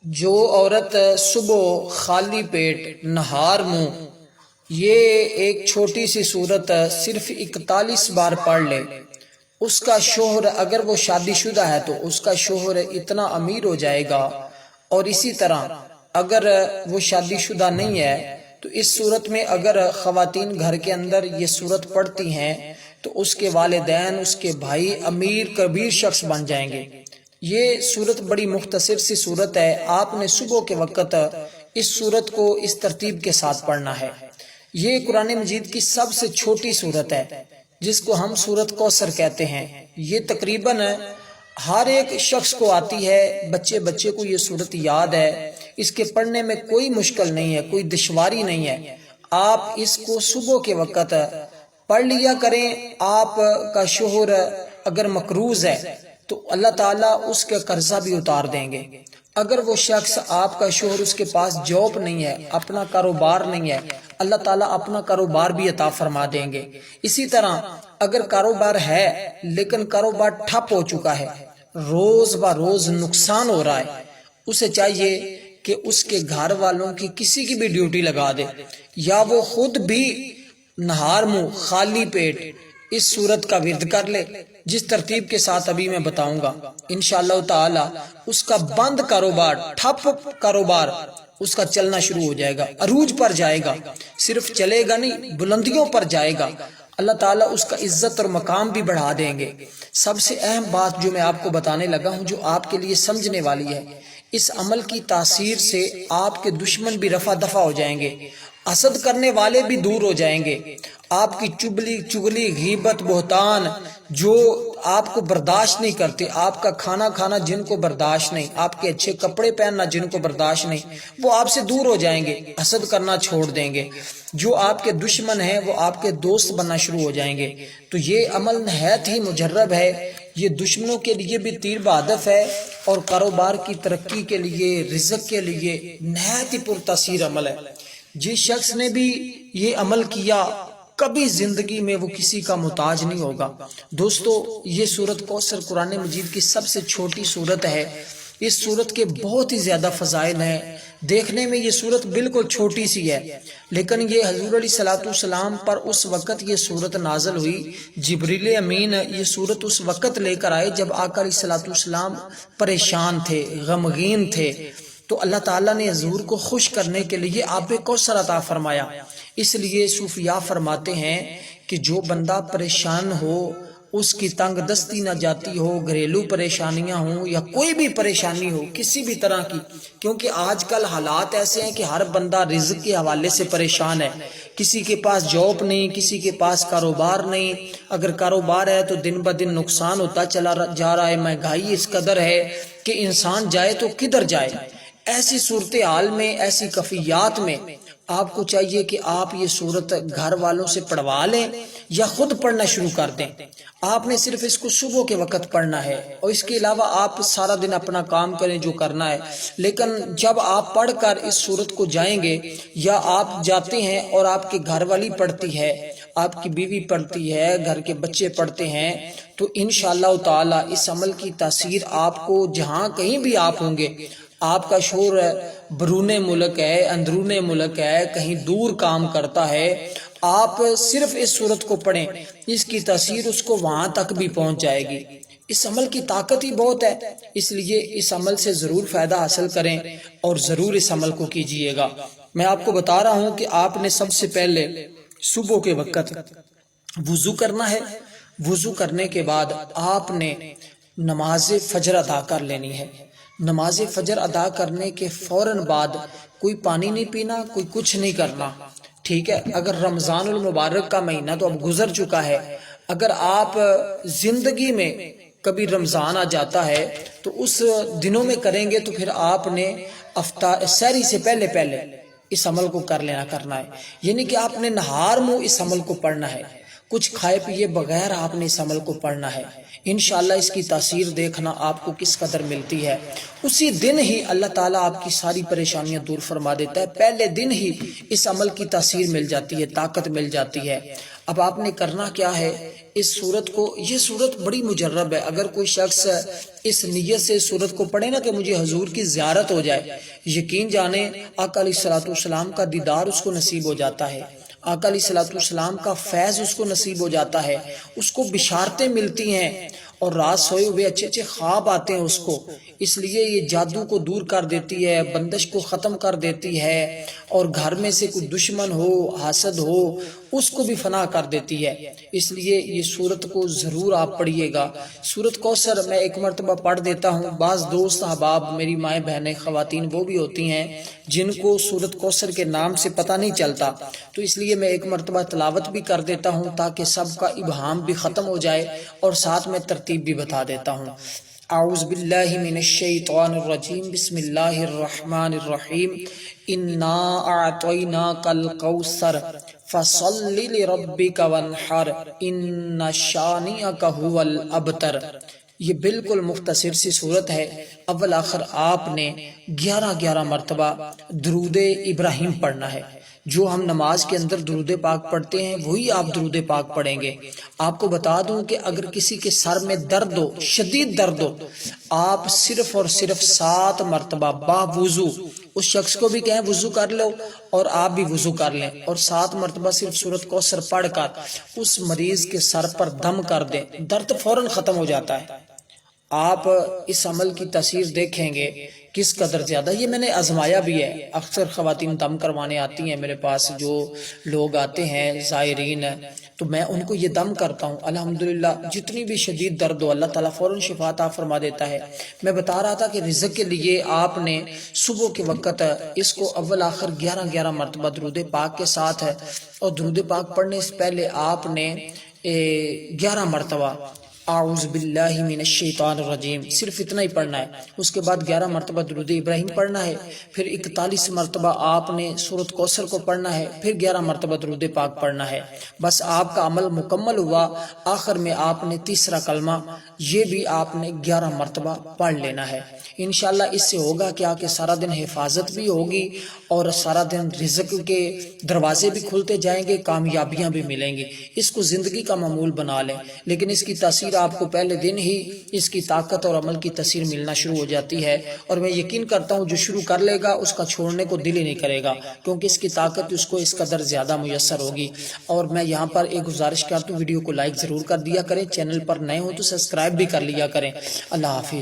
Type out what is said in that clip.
جو عورت صبح خالی پیٹ نہار منہ یہ ایک چھوٹی سی صورت صرف 41 بار پڑھ لے، اس کا شوہر اگر وہ شادی شدہ ہے تو اس کا شوہر اتنا امیر ہو جائے گا، اور اسی طرح اگر وہ شادی شدہ نہیں ہے تو اس صورت میں اگر خواتین گھر کے اندر یہ صورت پڑھتی ہیں تو اس کے والدین، اس کے بھائی امیر کبیر شخص بن جائیں گے۔ یہ صورت بڑی مختصر سی صورت ہے، آپ نے صبح کے وقت اس صورت کو اس ترتیب کے ساتھ پڑھنا ہے۔ یہ قرآن مجید کی سب سے چھوٹی صورت ہے جس کو ہم سورت کوثر کہتے ہیں۔ یہ تقریباً ہر ایک شخص کو آتی ہے، بچے بچے کو یہ صورت یاد ہے، اس کے پڑھنے میں کوئی مشکل نہیں ہے، کوئی دشواری نہیں ہے۔ آپ اس کو صبح کے وقت پڑھ لیا کریں۔ آپ کا شوہر اگر مقروض ہے تو اللہ تعالیٰ اس کا قرضہ بھی اتار دیں گے۔ اگر وہ شخص آپ کا شوہر اس کے پاس جاب نہیں ہے، اپنا کاروبار نہیں ہے، اللہ تعالیٰ اپنا کاروبار بھی عطا فرما دیں گے۔ اسی طرح اگر کاروبار ہے لیکن کاروبار ٹھپ ہو چکا ہے، روز بہ روز نقصان ہو رہا ہے، اسے چاہیے کہ اس کے گھر والوں کی کسی کی بھی ڈیوٹی لگا دے، یا وہ خود بھی نہار منہ خالی پیٹ اس صورت کا ورد کر لے جس ترتیب کے ساتھ ابھی میں بتاؤں گا۔ انشاءاللہ تعالی اس کا بند کاروبار، ٹھپ کاروبار اس کا چلنا شروع ہو جائے گا، عروج پر جائے گا، صرف چلے گا نہیں بلندیوں پر جائے گا۔ اللہ تعالیٰ اس کا عزت اور مقام بھی بڑھا دیں گے۔ سب سے اہم بات جو میں آپ کو بتانے لگا ہوں، جو آپ کے لیے سمجھنے والی ہے، اس عمل کی تاثیر سے آپ کے دشمن بھی رفع دفع ہو جائیں گے، حسد کرنے والے بھی دور ہو جائیں گے، آپ کی چگلی غیبت بہتان جو آپ کو برداشت نہیں کرتے، آپ کا کھانا کھانا جن کو برداشت نہیں، آپ کے اچھے کپڑے پہننا جن کو برداشت نہیں، وہ آپ سے دور ہو جائیں گے، حسد کرنا چھوڑ دیں گے۔ جو آپ کے دشمن ہیں وہ آپ کے دوست بننا شروع ہو جائیں گے۔ تو یہ عمل نہایت ہی مجرب ہے، یہ دشمنوں کے لیے بھی تیر بہدف ہے، اور کاروبار کی ترقی کے لیے، رزق کے لیے نہایت ہی پرتاثیر عمل ہے۔ جس شخص نے بھی یہ عمل کیا کبھی زندگی میں وہ کسی کا محتاج نہیں ہوگا۔ دوستو، یہ سورت کوثر قرآن مجید کی سب سے چھوٹی سورت ہے۔ اس سورت کے بہت ہی زیادہ فضائل ہیں۔ دیکھنے میں یہ سورت بالکل چھوٹی سی ہے، لیکن یہ حضور علیہ الصلوۃ والسلام پر اس وقت یہ سورت نازل ہوئی، جبریل امین یہ سورت اس وقت لے کر آئے جب آقا علیہ الصلوۃ والسلام پریشان تھے، غمگین تھے، تو اللہ تعالیٰ نے حضور کو خوش کرنے کے لیے آب کوثر عطا فرمایا۔ اس لیے صوفیاء فرماتے ہیں کہ جو بندہ پریشان ہو، اس کی تنگ دستی نہ جاتی ہو، گھریلو پریشانیاں ہوں یا کوئی بھی پریشانی ہو کسی بھی طرح کی، کیونکہ آج کل حالات ایسے ہیں کہ ہر بندہ رزق کے حوالے سے پریشان ہے، کسی کے پاس جاب نہیں، کسی کے پاس کاروبار نہیں، اگر کاروبار ہے تو دن بدن نقصان ہوتا چلا جا رہا ہے، مہنگائی اس قدر ہے کہ انسان جائے تو کدھر جائے۔ ایسی صورتحال میں، ایسی کفیات میں آپ کو چاہیے کہ آپ یہ صورت گھر والوں سے پڑھوا لیں یا خود پڑھنا شروع کر دیں۔ آپ نے صرف اس کو صبح کے وقت پڑھنا ہے، اور اس کے علاوہ آپ سارا دن اپنا کام کریں جو کرنا ہے، لیکن جب آپ پڑھ کر اس صورت کو جائیں گے، یا آپ جاتے ہیں اور آپ کی گھر والی پڑھتی ہے، آپ کی بیوی پڑھتی ہے، گھر کے بچے پڑھتے ہیں، تو انشاءاللہ تعالی اس عمل کی تاثیر آپ کو جہاں کہیں بھی آپ ہوں گے، آپ کا شوہر برون ملک ہے، اندرون ملک ہے، کہیں دور کام کرتا ہے، آپ صرف اس صورت کو پڑھیں، اس کی تاثیر اس کو وہاں تک بھی پہنچ جائے گی۔ اس عمل کی طاقت ہی بہت ہے، اس لیے اس عمل سے ضرور فائدہ حاصل کریں اور ضرور اس عمل کو کیجیے گا۔ میں آپ کو بتا رہا ہوں کہ آپ نے سب سے پہلے صبح کے وقت وضو کرنا ہے۔ وضو کرنے کے بعد آپ نے نماز فجر ادا کر لینی ہے۔ نماز فجر ادا کرنے کے فوراً بعد کوئی پانی نہیں پینا، کوئی کچھ نہیں کرنا، ٹھیک ہے؟ اگر رمضان المبارک کا مہینہ تو اب گزر چکا ہے، اگر آپ زندگی میں کبھی رمضان آ جاتا ہے تو اس دنوں میں کریں گے تو پھر آپ نے سحری سے پہلے اس عمل کو کر لینا کرنا ہے، یعنی کہ آپ نے نہار منہ اس عمل کو پڑھنا ہے، کچھ کھائے پیے بغیر آپ نے اس عمل کو پڑھنا ہے۔ انشاءاللہ اس کی تاثیر دیکھنا آپ کو کس قدر ملتی ہے۔ اسی دن ہی اللہ تعالیٰ آپ کی ساری پریشانیاں دور فرما دیتا ہے، پہلے دن ہی اس عمل کی تاثیر مل جاتی ہے، طاقت مل جاتی ہے۔ اب آپ نے کرنا کیا ہے، اس صورت کو، یہ صورت بڑی مجرب ہے، اگر کوئی شخص اس نیت سے اس صورت کو پڑھے نا کہ مجھے حضور کی زیارت ہو جائے، یقین جانیں آقا علیہ الصلوۃ والسلام کا دیدار اس کو نصیب ہو جاتا ہے، آقا علیہ الصلوۃ والسلام کا فیض اس کو نصیب ہو جاتا ہے، اس کو بشارتیں ملتی ہیں، اور رات سوئے ہوئے اچھے اچھے خواب آتے ہیں اس کو، اس لیے یہ جادو کو دور کر دیتی ہے، بندش کو ختم کر دیتی ہے، اور گھر میں سے کوئی دشمن ہو، حاسد ہو، اس کو بھی فنا کر دیتی ہے۔ اس لیے یہ سورت کو ضرور آپ پڑھیے گا۔ سورت کوثر میں ایک مرتبہ پڑھ دیتا ہوں، بعض دوست احباب، میری مائیں بہنیں خواتین وہ بھی ہوتی ہیں جن کو سورت کوثر کے نام سے پتہ نہیں چلتا، تو اس لیے میں ایک مرتبہ تلاوت بھی کر دیتا ہوں تاکہ سب کا ابہام بھی ختم ہو جائے، اور ساتھ میں ترتیب بھی بتا دیتا ہوں۔ اعوذ باللہ من الشیطان الرجیم، بسم اللہ الرحمن الرحیم، انا اعطیناک الکوثر فصل لربک وانحر ان شانئک ھو الابتر۔ یہ بالکل مختصر سی صورت ہے، اول آخر آپ نے 11 مرتبہ درود ابراہیم پڑھنا ہے۔ جو ہم نماز کے اندر درود پاک پڑھتے ہیں وہی آپ درود پاک پڑھیں گے۔ آپ کو بتا دوں کہ اگر کسی کے سر میں درد ہو، شدید درد ہو، آپ صرف اور صرف 7 مرتبہ باوضو، اس شخص کو بھی کہیں وضو کر لو اور آپ بھی وضو کر لیں، اور 7 مرتبہ صرف سورت کوثر پڑھ کر اس مریض کے سر پر دم کر دیں، درد فوراً ختم ہو جاتا ہے۔ آپ اس عمل کی تاثیر دیکھیں گے کس قدر زیادہ، یہ میں نے آزمایا بھی ہے۔ اکثر خواتین دم کروانے آتی ہیں میرے پاس، جو لوگ آتے ہیں زائرین، تو میں ان کو یہ دم کرتا ہوں، الحمدللہ جتنی بھی شدید درد ہو اللہ تعالیٰ فوراً شفا عطا فرما دیتا ہے۔ میں بتا رہا تھا کہ رزق کے لیے آپ نے صبح کے وقت اس کو اول آخر 11 مرتبہ درود پاک کے ساتھ ہے، اور درود پاک پڑھنے سے پہلے آپ نے 11 مرتبہ اعوذ باللہ من الشیطان الرجیم صرف اتنا ہی پڑھنا ہے، اس کے بعد 11 مرتبہ درود ابراہیم پڑھنا ہے، پھر 41 مرتبہ آپ نے سورت کوثر کو پڑھنا ہے، پھر 11 مرتبہ درود پاک پڑھنا ہے، بس آپ کا عمل مکمل ہوا۔ آخر میں آپ نے تیسرا کلمہ یہ بھی آپ نے 11 مرتبہ پڑھ لینا ہے۔ انشاءاللہ اس سے ہوگا کیا کہ سارا دن حفاظت بھی ہوگی، اور سارا دن رزق کے دروازے بھی کھلتے جائیں گے، کامیابیاں بھی ملیں گی۔ اس کو زندگی کا معمول بنا لیں، لیکن اس کی تاثیر آپ کو پہلے دن ہی اس کی طاقت اور عمل کی تاثیر ملنا شروع ہو جاتی ہے، اور میں یقین کرتا ہوں جو شروع کر لے گا اس کا چھوڑنے کو دل ہی نہیں کرے گا، کیونکہ اس کی طاقت اس کو اس قدر زیادہ میسر ہوگی۔ اور میں یہاں پر ایک گزارش کرتا ہوں، ویڈیو کو لائک ضرور کر دیا کریں، چینل پر نئے ہو تو سبسکرائب بھی کر لیا کریں۔ اللہ حافظ۔